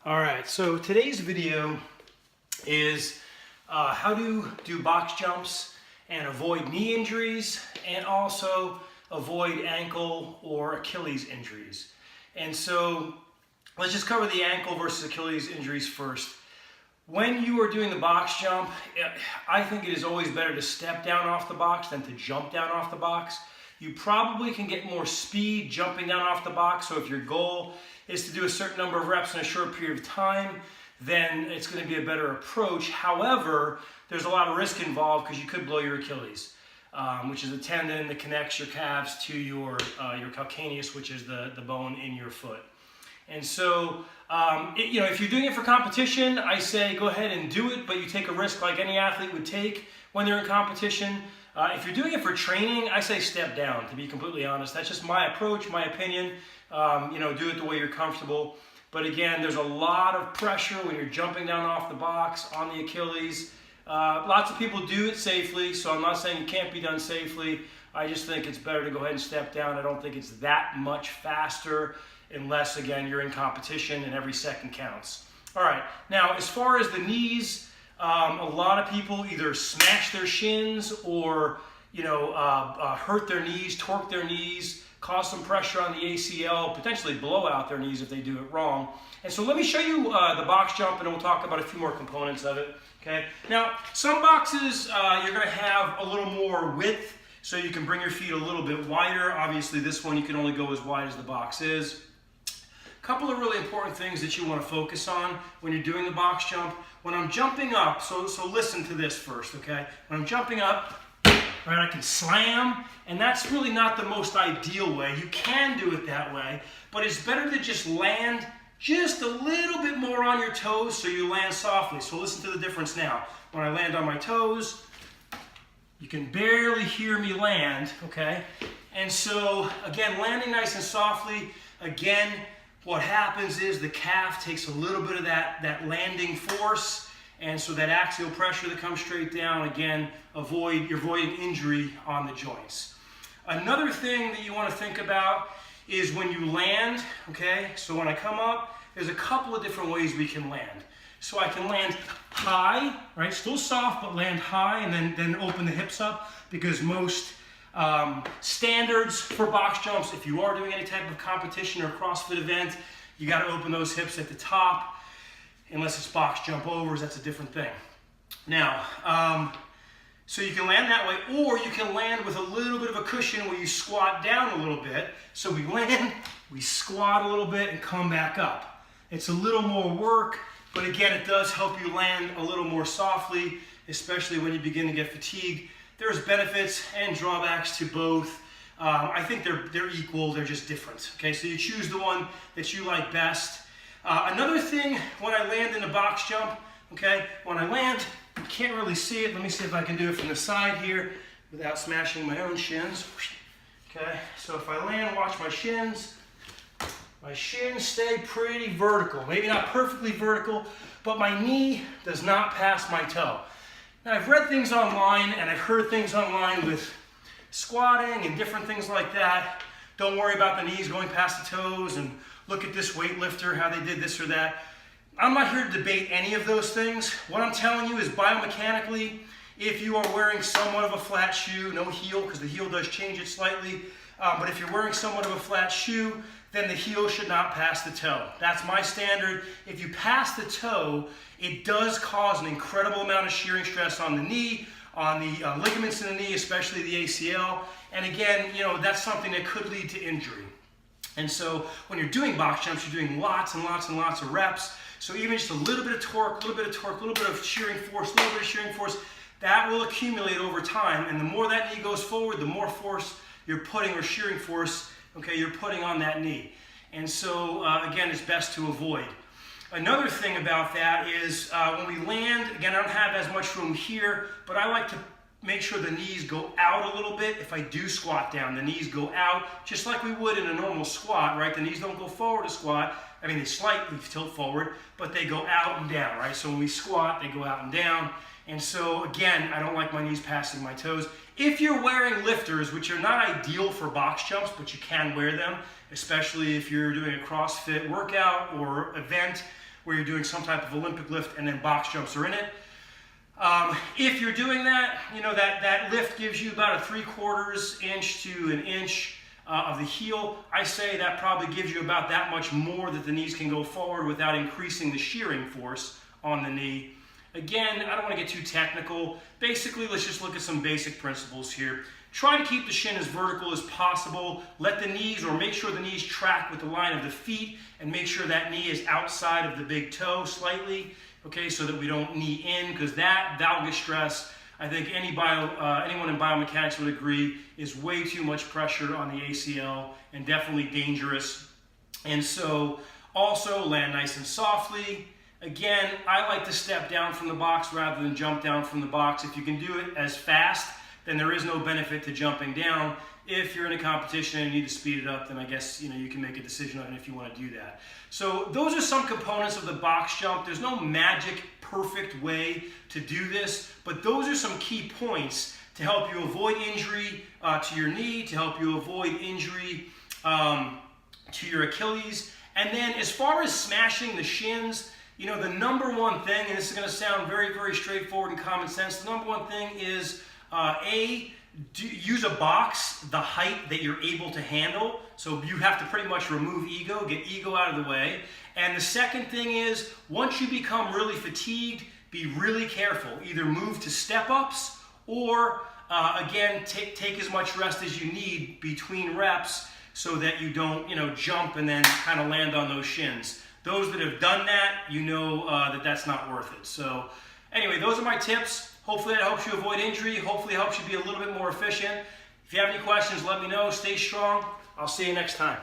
All right, so today's video is how to do box jumps and avoid knee injuries and also avoid ankle or Achilles injuries. And so let's just cover the ankle versus Achilles injuries first. When you are doing the box jump, I think it is always better to step down off the box than to jump down off the box. You probably can get more speed jumping down off the box, so if your goal is to do a certain number of reps in a short period of time, then it's going to be a better approach. However, there's a lot of risk involved because you could blow your Achilles, which is a tendon that connects your calves to your calcaneus, which is the bone in your foot. And so, if you're doing it for competition, I say go ahead and do it, but you take a risk like any athlete would take when they're in competition. If you're doing it for training, I say step down, to be completely honest. That's just my approach, my opinion. Do it the way you're comfortable. But again, there's a lot of pressure when you're jumping down off the box on the Achilles. Lots of people do it safely, so I'm not saying it can't be done safely. I just think it's better to go ahead and step down. I don't think it's that much faster unless, again, you're in competition and every second counts. All right, now as far as the knees, a lot of people either smash their shins or hurt their knees, torque their knees, cause some pressure on the ACL, potentially blow out their knees if they do it wrong. And so let me show you the box jump, and then we'll talk about a few more components of it. Okay. Now, some boxes you're going to have a little more width, so you can bring your feet a little bit wider. Obviously, this one you can only go as wide as the box is. A couple of really important things that you want to focus on when you're doing the box jump. When I'm jumping up, so listen to this first, okay? When I'm jumping up, right, I can slam, and that's really not the most ideal way. You can do it that way, but it's better to just land just a little bit more on your toes so you land softly. So listen to the difference now. When I land on my toes, you can barely hear me land, okay? And so, again, landing nice and softly, again, what happens is the calf takes a little bit of that landing force, and so that axial pressure that comes straight down, again, you're avoiding injury on the joints. Another thing that you want to think about is when you land, okay? So when I come up, there's a couple of different ways we can land. So I can land high, right? Still soft, but land high, and then open the hips up, because most standards for box jumps, if you are doing any type of competition or CrossFit event, you got to open those hips at the top. Unless it's box jump overs, that's a different thing. Now, so you can land that way, or you can land with a little bit of a cushion where you squat down a little bit. So we land, we squat a little bit, and come back up. It's a little more work, but again, it does help you land a little more softly, especially when you begin to get fatigued. There's benefits and drawbacks to both. I think they're equal, they're just different. Okay, so you choose the one that you like best. Another thing, when I land in a box jump, okay, when I land, you can't really see it. Let me see if I can do it from the side here without smashing my own shins. Okay, so if I land, watch my shins. My shins stay pretty vertical. Maybe not perfectly vertical, but my knee does not pass my toe. Now, I've read things online and I've heard things online with squatting and different things like that. Don't worry about the knees going past the toes, and look at this weightlifter, how they did this or that. I'm not here to debate any of those things. What I'm telling you is biomechanically, if you are wearing somewhat of a flat shoe, no heel, because the heel does change it slightly, but if you're wearing somewhat of a flat shoe, then the heel should not pass the toe. That's my standard. If you pass the toe, it does cause an incredible amount of shearing stress on the knee, on the ligaments in the knee, especially the ACL. And again, that's something that could lead to injury. And so when you're doing box jumps, you're doing lots and lots and lots of reps. So even just a little bit of torque, a little bit of torque, a little bit of shearing force, a little bit of shearing force, that will accumulate over time. And the more that knee goes forward, the more force you're putting, or shearing force, okay, you're putting on that knee. And so, again, it's best to avoid. Another thing about that is when we land, again, I don't have as much room here, but I like to make sure the knees go out a little bit. If I do squat down, the knees go out, just like we would in a normal squat, right? The knees don't go forward to squat. I mean, they slightly tilt forward, but they go out and down, right? So when we squat, they go out and down. And so, again, I don't like my knees passing my toes. If you're wearing lifters, which are not ideal for box jumps, but you can wear them, especially if you're doing a CrossFit workout or event, where you're doing some type of Olympic lift and then box jumps are in it. If you're doing that, you know, that lift gives you about a 3/4 inch to an inch of the heel. I say that probably gives you about that much more that the knees can go forward without increasing the shearing force on the knee. Again, I don't want to get too technical. Basically, let's just look at some basic principles here. Try to keep the shin as vertical as possible. Let the knees, or make sure the knees track with the line of the feet, and make sure that knee is outside of the big toe slightly, okay, so that we don't knee in, because that valgus stress, I think anyone in biomechanics would agree, is way too much pressure on the ACL and definitely dangerous. And so also land nice and softly. Again, I like to step down from the box rather than jump down from the box. If you can do it as fast, then there is no benefit to jumping down. If you're in a competition and you need to speed it up, then I guess you can make a decision on if you want to do that. So those are some components of the box jump. There's no magic, perfect way to do this, but those are some key points to help you avoid injury to your knee, to help you avoid injury to your Achilles. And then as far as smashing the shins, you know, the number one thing, and this is going to sound very, very straightforward and common sense, the number one thing is use a box the height that you're able to handle. So you have to pretty much remove ego, get ego out of the way. And the second thing is, once you become really fatigued, be really careful. Either move to step-ups or, again, take as much rest as you need between reps so that you don't, jump and then kind of land on those shins. Those that have done that, you know that that's not worth it. So anyway, those are my tips. Hopefully that helps you avoid injury. Hopefully it helps you be a little bit more efficient. If you have any questions, let me know. Stay strong. I'll see you next time.